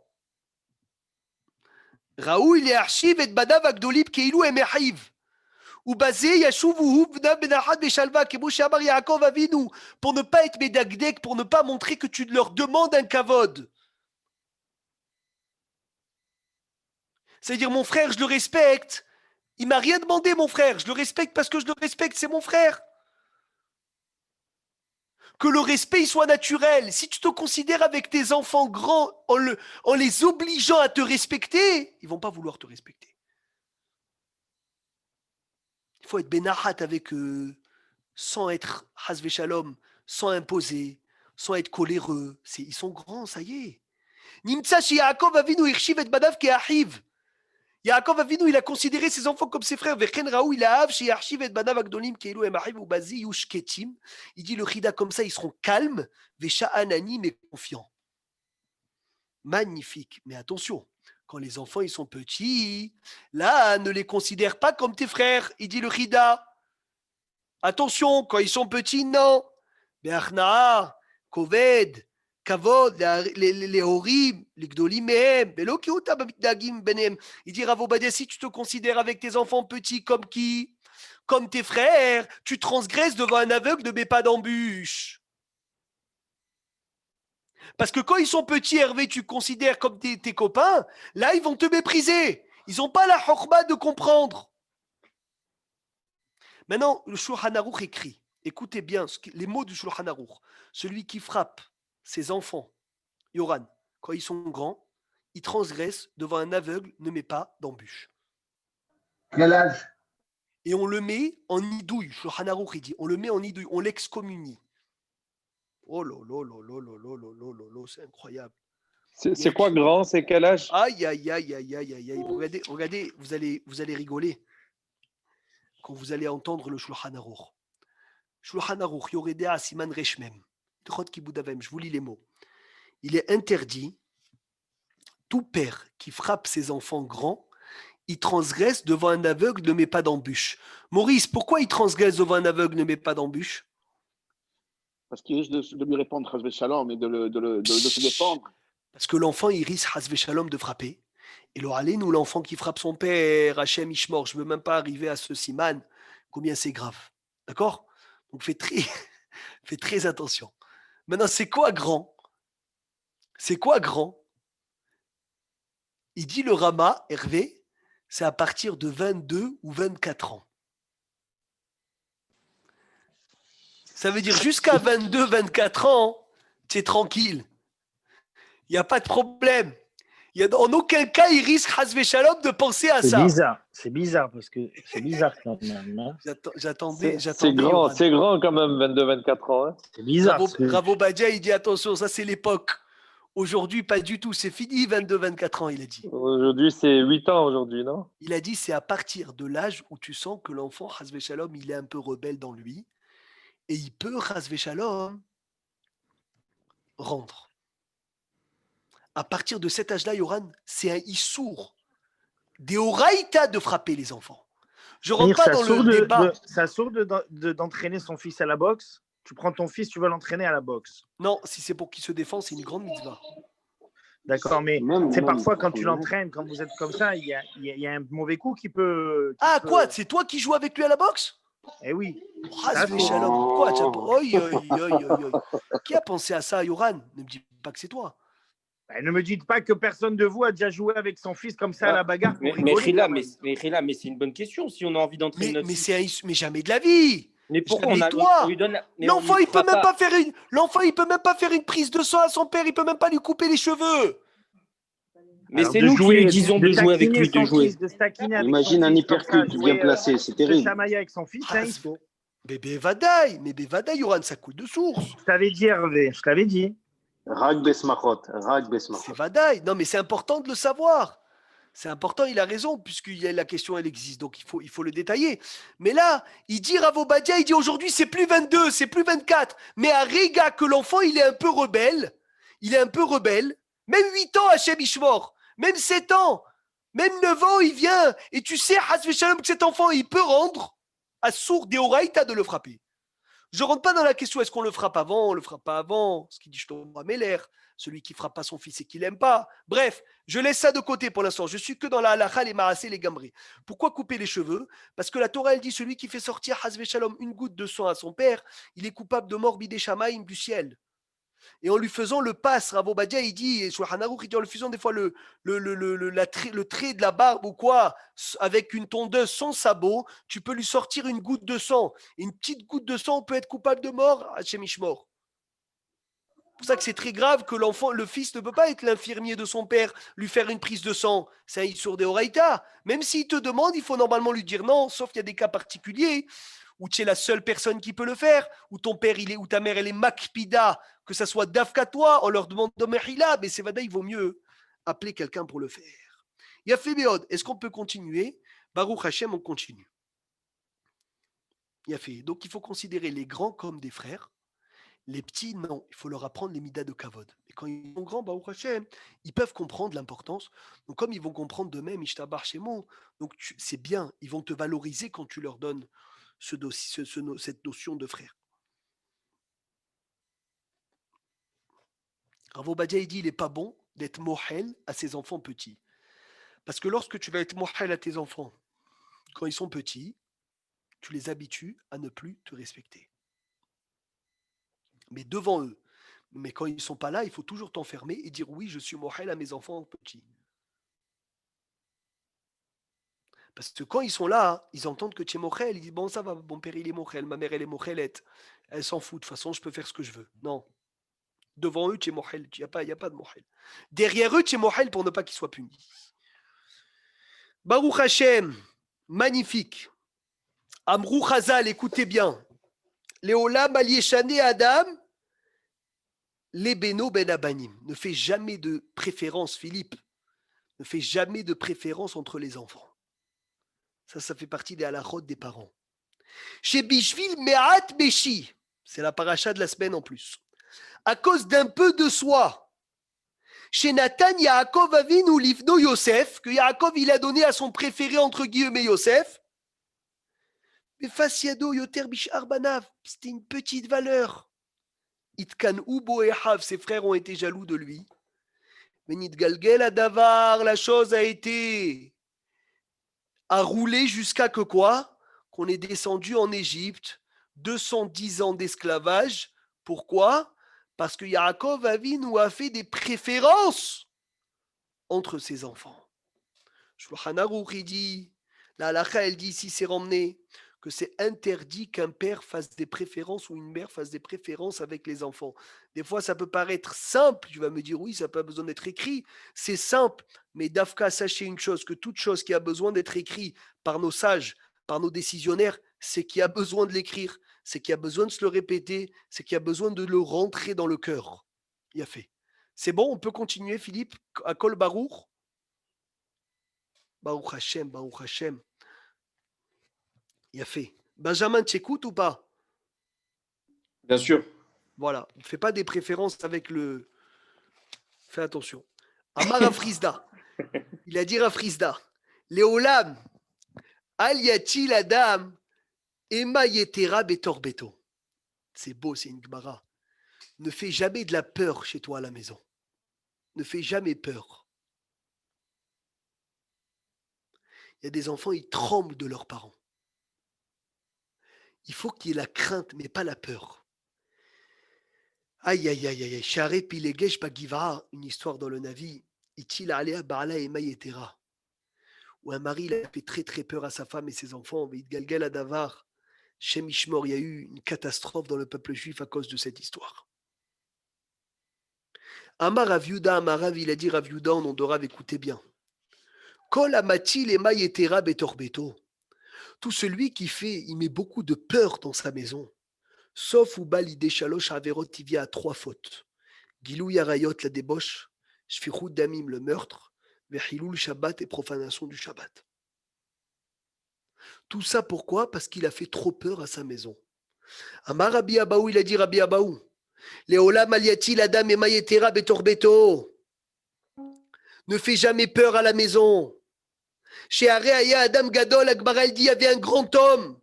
Raoult, il est archive et badav agdolib keilou et mehiv. Ou basé yashuvuhu bna benahad beshalva kemo shamar Yaakov avinu, pour ne pas être médagdek, pour ne pas montrer que tu leur demandes un kavod. C'est-à-dire mon frère, je le respecte. Il m'a rien demandé, mon frère. Je le respecte parce que je le respecte, c'est mon frère. Que le respect il soit naturel. Si tu te considères avec tes enfants grands en les obligeant à te respecter, ils ne vont pas vouloir te respecter. Il faut être benahat avec eux, sans être hasve shalom, sans imposer, sans être coléreux. Ils sont grands, ça y est. Nimtsa chez Yaakov Avinu Irshiv et Badav ki Achiv. Yaakov Avinu, il a considéré ses enfants comme ses frères. Vechen Raou, il a Av chez Yarshiv et Badav Agdolim Keilu et Achiv ou Bazi Yushketim. Il dit le Chida comme ça, ils seront calmes, Vesha Anani, mais confiants. Magnifique. Mais attention, quand les enfants ils sont petits, là, ne les considère pas comme tes frères. Il dit le Chida. Attention, quand ils sont petits, non. Be'achna, Koved, Kavod, les Horim, les Gdolim mehem, Belo kiuta b'mitdagim benem. Il dit Rav Obadia, si tu te considères avec tes enfants petits comme qui? Comme tes frères, tu transgresses devant un aveugle, ne mets pas d'embûche. Parce que quand ils sont petits, Hervé, tu considères comme tes copains, là, ils vont te mépriser. Ils n'ont pas la chorma de comprendre. Maintenant, le Shulchan Aruch écrit, écoutez bien les mots du Shulchan Aruch. Celui qui frappe ses enfants, Yoran, quand ils sont grands, il transgresse devant un aveugle, ne met pas d'embûche. Quel âge? Et on le met en idouille. Shulchan Aruch, il dit, on le met en idouille, on l'excommunie. Oh là là là là là là là là là, c'est incroyable. C'est quoi grand? C'est quel âge? Aïe, aïe, aïe, aïe, aïe, aïe, aïe. Regardez, vous allez rigoler quand vous allez entendre le Shulchan Aruch. Shulchan Aruch, Yoredea Siman Reshmem. Je vous lis les mots. Il est interdit, tout père qui frappe ses enfants grands, il transgresse devant un aveugle, ne met pas d'embûche. Maurice, pourquoi il transgresse devant un aveugle, ne met pas d'embûche? Parce qu'il risque de lui répondre Chas Shalom et de se défendre. Parce que l'enfant, il risque Chas Shalom de frapper. Et l'oralé, nous, l'enfant qui frappe son père, Hachem Ishmor, je ne veux même pas arriver à ce siman, combien c'est grave. D'accord? Donc fais très attention. Maintenant, c'est quoi grand? C'est quoi grand? Il dit le Rama, Hervé, c'est à partir de 22 ou 24 ans. Ça veut dire jusqu'à 22, 24 ans, tu es tranquille. Il n'y a pas de problème. En aucun cas, il risque Hasvé Shalom de penser à ça. C'est bizarre parce que c'est bizarre quand même. Hein. J'attendais. C'est grand quand même, 22, 24 ans. Hein. C'est bizarre. Rav Obadia, il dit attention, ça c'est l'époque. Aujourd'hui, pas du tout. C'est fini, 22, 24 ans, il a dit. Aujourd'hui, c'est 8 ans aujourd'hui, non? Il a dit c'est à partir de l'âge où tu sens que l'enfant, Hasvé Shalom, il est un peu rebelle dans lui. Et il peut, Hasvé Shalom, rendre. À partir de cet âge-là, Yoran, c'est un issour, des oraïta de frapper les enfants. Je ne rentre pas dans le débat. Ça sourd d'entraîner son fils à la boxe. Tu prends ton fils, tu vas l'entraîner à la boxe. Non, si c'est pour qu'il se défende, c'est une grande mitzvah. D'accord, mais c'est parfois quand tu l'entraînes, quand vous êtes comme ça, il y a un mauvais coup qui peut... Quoi? C'est toi qui joues avec lui à la boxe? Eh oui. Shalom. Quoi? Qui a pensé à ça, Yoran? Ne me dis pas que c'est toi. Ne me dites pas que personne de vous a déjà joué avec son fils comme ça à la bagarre. Mais c'est une bonne question. Si on a envie d'entraîner notre fils. Mais jamais de la vie. Mais pourquoi on lui donne l'enfant, il peut même pas faire une prise de sang à son père. Il peut même pas lui couper les cheveux. Mais c'est nous qui lui disons de jouer avec lui, de jouer. Imagine un hypercute bien placé, c'est terrible. Chamailler avec son fils, il faut. Bébé Vadaï, Yoran, ça coule de source. Je t'avais dit, Hervé, je t'avais dit. C'est Vadaï. Non, mais c'est important de le savoir. C'est important, il a raison, puisque la question, elle existe. Donc, il faut le détailler. Mais là, il dit, Rav Obadia, il dit aujourd'hui, c'est plus 22, c'est plus 24. Mais à Riga, que l'enfant, il est un peu rebelle. Même 8 ans, Hachem Ishmor. Même 7 ans. Même 9 ans, il vient. Et tu sais, Hasvé Shalom, que cet enfant, il peut rendre à sourd des oraïta de le frapper. Je ne rentre pas dans la question, est-ce qu'on le frappe avant, on ne le frappe pas avant, ce qui dit Shlomo Meller, celui qui ne frappe pas son fils et qui ne l'aime pas. Bref, je laisse ça de côté pour l'instant. Je suis que dans la halakha, les marassés, les gambrés. Pourquoi couper les cheveux? Parce que la Torah, elle dit, celui qui fait sortir Hasvé Shalom une goutte de sang à son père, il est coupable de mort bidé shamaïm du ciel. Et en lui faisant le passe, Rav Obadia, il dit, et Shulchan Aruch, il dit en lui faisant des fois le trait de la barbe ou quoi, avec une tondeuse sans sabot, tu peux lui sortir une goutte de sang. Et une petite goutte de sang peut être coupable de mort, Hachem Ishmor. C'est pour ça que c'est très grave que le fils ne peut pas être l'infirmier de son père, lui faire une prise de sang. C'est un Issour de Horaïta. Même s'il te demande, il faut normalement lui dire non, sauf qu'il y a des cas particuliers ou tu es la seule personne qui peut le faire, ou ton père ou ta mère elle est makpida, que ça soit dafka toi, on leur demande de mehila, mais c'est vada, il vaut mieux appeler quelqu'un pour le faire. Yafé Béod, est-ce qu'on peut continuer? Baruch Hashem, on continue. Yafé. Donc il faut considérer les grands comme des frères. Les petits, non, il faut leur apprendre les midas de kavod. Et quand ils sont grands, Baruch Hashem, ils peuvent comprendre l'importance. Donc comme ils vont comprendre d'eux-mêmes, Ishtabar Shemo, donc c'est bien, ils vont te valoriser quand tu leur donnes cette notion de frère. Rav Obadia, il dit, il n'est pas bon d'être mohel à ses enfants petits. Parce que lorsque tu vas être mohel à tes enfants, quand ils sont petits, tu les habitues à ne plus te respecter. Mais devant eux. Mais quand ils ne sont pas là, il faut toujours t'enfermer et dire oui, je suis mohel à mes enfants petits. Parce que quand ils sont là, ils entendent que tu es mohel. Ils disent bon, ça va, mon père il est mohel, ma mère elle est mohelette. Elle s'en fout, de toute façon, je peux faire ce que je veux. Non. Devant eux, tu es mohel. Il n'y a pas de mohel. Derrière eux, tu es mohel pour ne pas qu'ils soient punis. Baruch Hashem, magnifique. Amrou Chazal, écoutez bien. Léolam Aliéchané Adam. Les Beno Ben Abanim. Ne fais jamais de préférence, Philippe. Ne fais jamais de préférence entre les enfants. Ça fait partie des halachot des parents. Chez Bishvil Me'at Beshi. C'est la paracha de la semaine en plus. À cause d'un peu de soi. Chez Nathan Yaakov Avinu Livno Yosef, que Yaakov il a donné à son préféré entre guillemets Yosef. Mais Fasiado Yoter Bishar Banav. C'était une petite valeur. Itkan Ubo et Hav, ses frères ont été jaloux de lui. Mais Nidgalgel Adavar, la chose a été à rouler jusqu'à que quoi? Qu'on est descendu en Égypte, 210 ans d'esclavage. Pourquoi? Parce que Yaakov Avinu a fait des préférences entre ses enfants. Shulchan Aruch, il dit, la halakha, elle dit ici, c'est ramené, que c'est interdit qu'un père fasse des préférences ou une mère fasse des préférences avec les enfants. Des fois, ça peut paraître simple. Tu vas me dire, oui, ça n'a pas besoin d'être écrit. C'est simple. Mais Dafka, sachez une chose, que toute chose qui a besoin d'être écrite par nos sages, par nos décisionnaires, c'est qu'il y a besoin de l'écrire, c'est qu'il y a besoin de se le répéter, c'est qu'il y a besoin de le rentrer dans le cœur. Il a fait. C'est bon, on peut continuer, Philippe, à Kol Baruch. Baruch Hashem, Baruch Hashem. Il a fait. Benjamin, tu écoutes ou pas? Bien sûr. Voilà. Ne fais pas des préférences avec le. Fais attention. Amar Afrizda. Il a dit Afrizda. Léolam. Al yatil adam. Ema yetera betor beto. C'est beau, c'est une gemara. Ne fais jamais de la peur chez toi à la maison. Ne fais jamais peur. Il y a des enfants, ils tremblent de leurs parents. Il faut qu'il y ait la crainte, mais pas la peur. Aïe, aïe, aïe, aïe. Share pilegesh bagiva, une histoire dans le Navi. Itil alea barla ema yetera. Où un mari il a fait très très peur à sa femme et ses enfants. Mais Galgal Adavar, Shem Ishmor, il y a eu une catastrophe dans le peuple juif à cause de cette histoire. Amar Rav Yuda, Amarav, il a dit Rav Yuda, on de Rav, écoutez bien. Kol amatil ema yetera betor beto. Tout celui qui il met beaucoup de peur dans sa maison, sauf ou balide shalosh averot tivia à 3 fautes. Gilou yarayot, la débauche, shfichut damim, le meurtre, vechilul shabbat et profanation du shabbat. Tout ça pourquoi? Parce qu'il a fait trop peur à sa maison. Amar Rabbi Abaou, il a dit Rabbi Abaou, Léolam aliati l'adam ema yetera betor beto. Ne fais jamais peur à la maison. Chez Aréaya Adam Gadol, Akbara, elle dit il y avait un grand homme.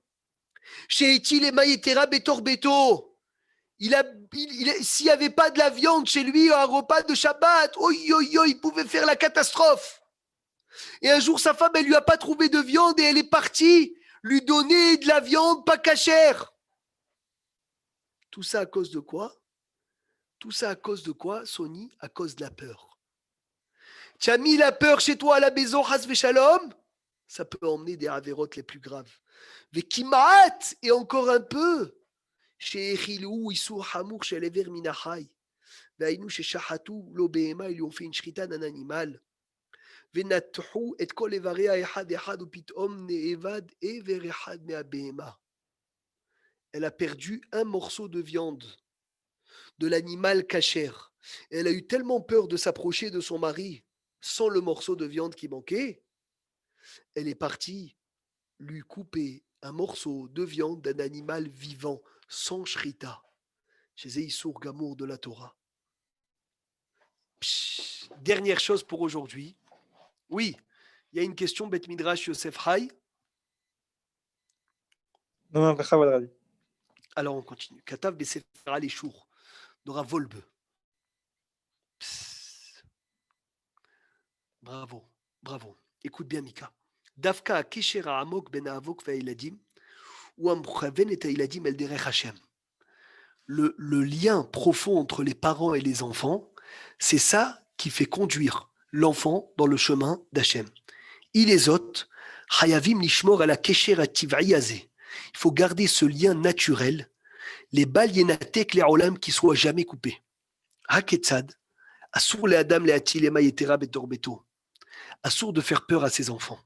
Chez Etil et Maïetera Betor Beto. S'il n'y avait pas de la viande chez lui, un repas de Shabbat, il pouvait faire la catastrophe. Et un jour, sa femme, elle lui a pas trouvé de viande et elle est partie lui donner de la viande pas cachère. Tout ça à cause de quoi? Tout ça à cause de quoi, Sony? À cause de la peur. Tu as mis la peur chez toi à la maison, Hasve Shalom, ça peut emmener des avérotes les plus graves. Vekimaat, et encore un peu, chez Echilou, Issou, Hamour, chez les Verminachai. Vaïnou, chez Shahatou, l'Obéema, ils lui ont fait une shrita d'un animal. Venatuhu, et kol evarea ehad ehad, ou pitom ne'evad, et verehad me'abéema. elle a perdu un morceau de viande de l'animal cachère. Elle a eu tellement peur de s'approcher de son mari sans le morceau de viande qui manquait, elle est partie lui couper un morceau de viande d'un animal vivant, sans shrita, chez Eissour Gamour de la Torah. Dernière chose pour aujourd'hui. Oui, il y a une question, Bet Midrash Yosef Hay. Non, non, alors on continue. Katav Besefer Aleshur, Nora Volbe. Bravo, bravo. Écoute bien, Mika. Davka Keshera Amok Ben Avok Vailadim, ou Amchaven et Ailadim El Derech Hashem. Le lien profond entre les parents et les enfants, c'est ça qui fait conduire l'enfant dans le chemin d'Hachem. Il les autres, Hayavim Nishmor à la Kesher Ativai Azeh. Il faut garder ce lien naturel, les bal yenatek les olam qui soient jamais coupés. Haketzad, Assour le Adam le Atilema Yetera Betorbeto. Assour de faire peur à ses enfants.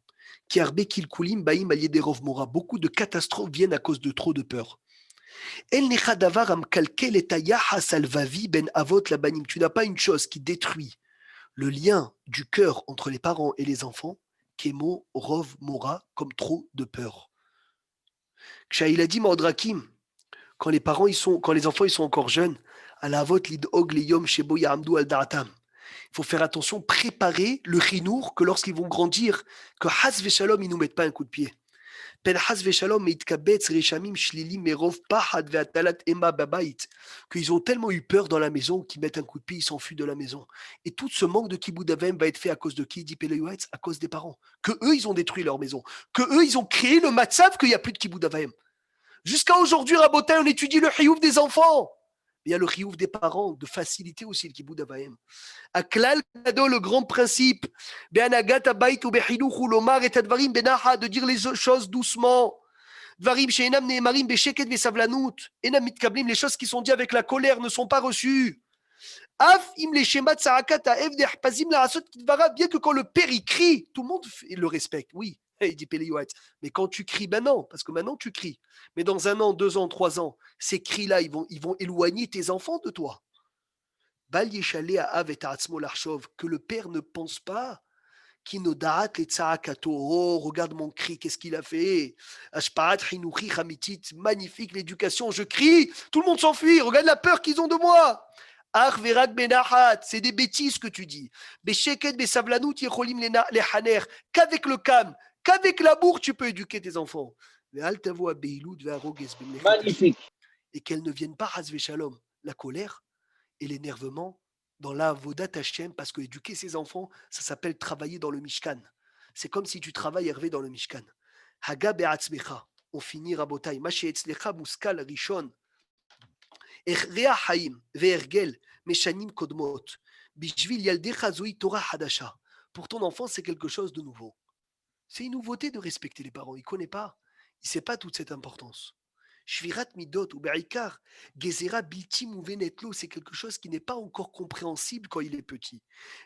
Kiarbe Kilkulim Baim Aliederov Mora. Beaucoup de catastrophes viennent à cause de trop de peur. El Nechadavar Amkalkel et Salvavi Ben Avot Labanim. Tu n'as pas une chose qui détruit le lien du cœur entre les parents et les enfants, Kemo Rov Mora, comme trop de peur. Kshaïladim Ordrakim, quand les enfants ils sont encore jeunes, à la Avot Lidog Leyom Shebo Yahamdu Al Da'atam. Il faut faire attention, préparer le chinour que lorsqu'ils vont grandir, que Has Veshalom, ils ne nous mettent pas un coup de pied. Pen Has Veshalom, Meitkabetz, Reshamim, Shlilim, Merov, Pahad, Veatalat, Emma, Babait, qu'ils ont tellement eu peur dans la maison qu'ils mettent un coup de pied, ils s'enfuient de la maison. Et tout ce manque de Kibbout Avim va être fait à cause de qui dit Péléouetz, à cause des parents. Que eux, ils ont détruit leur maison. Que eux, ils ont créé le matzav qu'il n'y a plus de Kibbout Avim. Jusqu'à aujourd'hui, Rabotai, on étudie le chiouf des enfants. Il y a le chiouf des parents, de faciliter aussi le Kibbout Avim. Aklal Kado, le grand principe, Be'anagat Abayt ou Be'hiluch ou Lomar et Advarim Benaha, de dire les choses doucement. Dvarim She'enam Nehemarim Be'sheket Ve'savlanut. Enam Mitkablim, les choses qui sont dites avec la colère ne sont pas reçues. Af im les shemat sarakat ha'ev de'hpazim la'asot kidvara, bien que quand le père il crie, tout le monde le respecte. Oui, il dit Péléouat. Mais quand tu cries maintenant, parce que maintenant tu cries, mais dans 1 an, 2 ans, 3 ans, ces cris-là, ils vont éloigner tes enfants de toi. Bal yeshale ha'av et ha'atzmo l'archov, que le père ne pense pas. Qui no da'at le tza'akato. Oh, regarde mon cri, qu'est-ce qu'il a fait? Ashpaat chinuchi chamitit, magnifique l'éducation, je crie, tout le monde s'enfuit, regarde la peur qu'ils ont de moi. Ach verak benahat, c'est des bêtises que tu dis. Besheket besavlanut yecholim lehaner, qu'avec le calme, qu'avec l'amour tu peux éduquer tes enfants. Magnifique. Et qu'elles ne viennent pas hasve shalom, la colère et l'énervement dans la Avodat Hashem, parce que éduquer ses enfants, ça s'appelle travailler dans le Mishkan. C'est comme si tu travailles Hervé dans le Mishkan. Haga be'atzmecha, on finit Rabotai, ma she'etzlecha muskal rishon, rea haim ve'ergel meshanim kodmot, bishvil yaldecha zoi Torah hadasha. Pour ton enfant, c'est quelque chose de nouveau. C'est une nouveauté de respecter les parents. Il ne connaît pas. Il ne sait pas toute cette importance. Shvirat midot ou be'ikar, gezera bilti mouvenetlo, c'est quelque chose qui n'est pas encore compréhensible quand il est petit.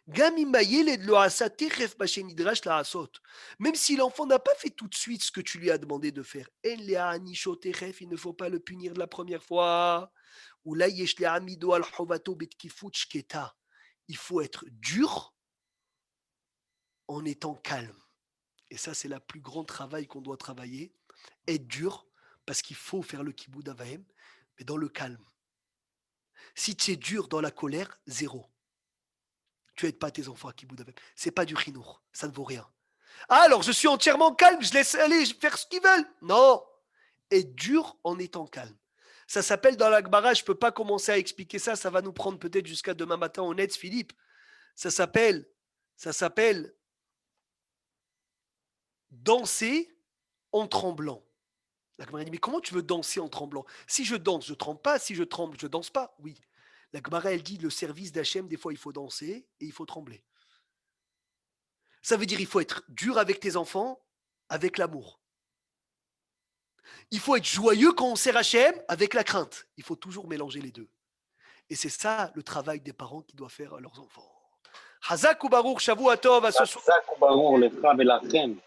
Gamimayel lo asa techef bashenidrash la asot. Même si l'enfant n'a pas fait tout de suite ce que tu lui as demandé de faire, el lea anisho techef, il ne faut pas le punir de la première fois. Ou la yesh le amido al hovato betkifut shketa. Il faut être dur en étant calme. Et ça, c'est le plus grand travail qu'on doit travailler. Être dur, parce qu'il faut faire le Kibbout Avaim, mais dans le calme. Si tu es dur dans la colère, 0. Tu n'aides pas tes enfants à Kibbout Avaim. Ce n'est pas du chinour, ça ne vaut rien. Ah, alors je suis entièrement calme, je laisse aller faire ce qu'ils veulent. Non, être dur en étant calme. Ça s'appelle dans la Gemara, je ne peux pas commencer à expliquer ça, ça va nous prendre peut-être jusqu'à demain matin au net, Philippe. Ça s'appelle danser en tremblant. La Gemara dit, mais comment tu veux danser en tremblant? Si je danse, je ne tremble pas. Si je tremble, je ne danse pas. Oui. La Gemara, elle dit, le service d'Hachem, des fois, il faut danser et il faut trembler. Ça veut dire, il faut être dur avec tes enfants, avec l'amour. Il faut être joyeux quand on sert Hachem, avec la crainte. Il faut toujours mélanger les deux. Et c'est ça, le travail des parents qui doivent faire à leurs enfants. Hazak ou Baruch, Shavu Atov, à ce soir. Hazak ou Baruch, le Chav et la Chem.